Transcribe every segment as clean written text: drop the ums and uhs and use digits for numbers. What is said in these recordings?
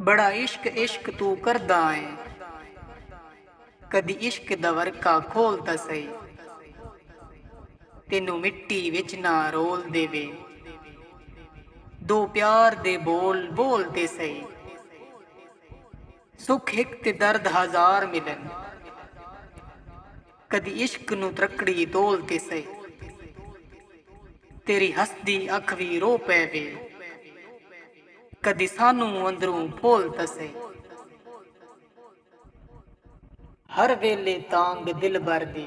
बड़ा इश्क इश्क तू करदा है, कदी इश्क दा वरका खोल ता सही, तेनू मिट्टी विच ना रोल देवे, दो प्यार दे बोल बोल ते सही। सुख एक ते दर्द हजार मिलन, कदी इश्क नू त्रकड़ी तोल ते सही, तेरी हसदी अख भी रो पैवे, कदी सानू अंदरों फोल ता सही। हर वेले तांग दिल भर दी,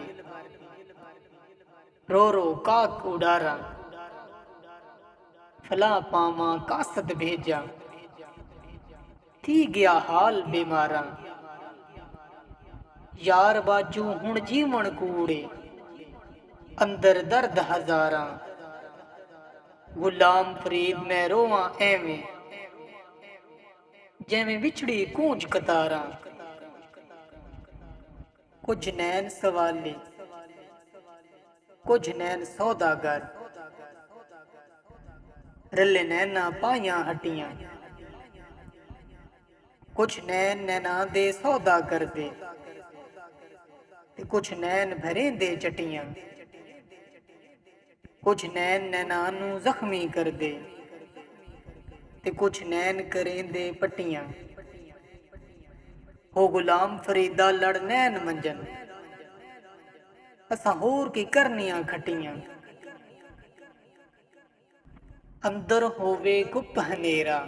रो रो काक उडारा, फला पावा कासत भेजा, थी गया हाल बीमारा। यार बाजू हुण जीवन कूड़े, अंदर दर्द हजारा, गुलाम फरीद मैं रोवां एवें, जिवें विछड़ी कूंज कतारा। कुछ नैन सवाले, कुछ नैन सौदागर, रले नैना पाइयां हटियां, कुछ नैन नैना दे सौदा करदे, ते कुछ नैन भरे दे चटियां, कुछ नैन नैना नू जख्मी करदे, ते कुछ नैन करेंदे पट्टियां। हो गुलाम फरीदा लड़ नैन मंजन, असां होर की करनियां खटियां। अंदर होवे गुप हनेरा,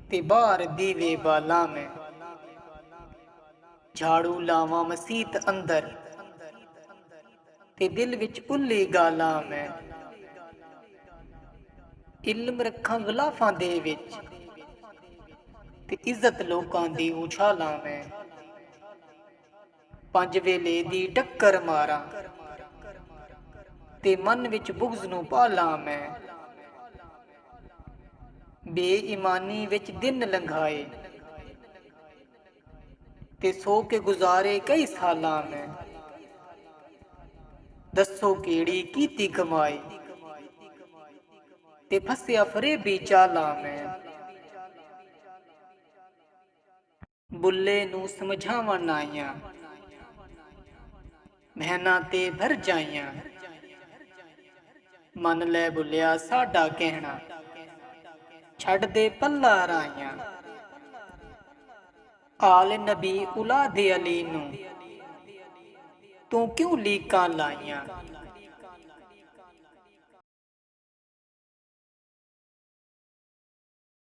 ते बाहर दीवे बाला में, झाड़ू लावां मसीत अंदर, ते दिल विच उल्ली गाला में। इल्म रखां गलाफां दे विच, ते इज्जत लोकां दी उछालां में। पंज वेले दी टक्कर मारां, ते मन विच बुग़्ज़ नू पालां मैं। बेईमानी विच दिन लंघाए, ते सो के गुज़ारे कई सालां मैं। दस्सो केड़ी कीती कमाई, ते फसिया फरेबी चालां मैं। बुल्ले नू समझावन आइयां, महना ते भर जाइयां, मन लै बुलिया साडा कहना, छड़ दे पल्ला राइयां। आल नबी औलाद अली नू तू क्यों लीकां लाइयां,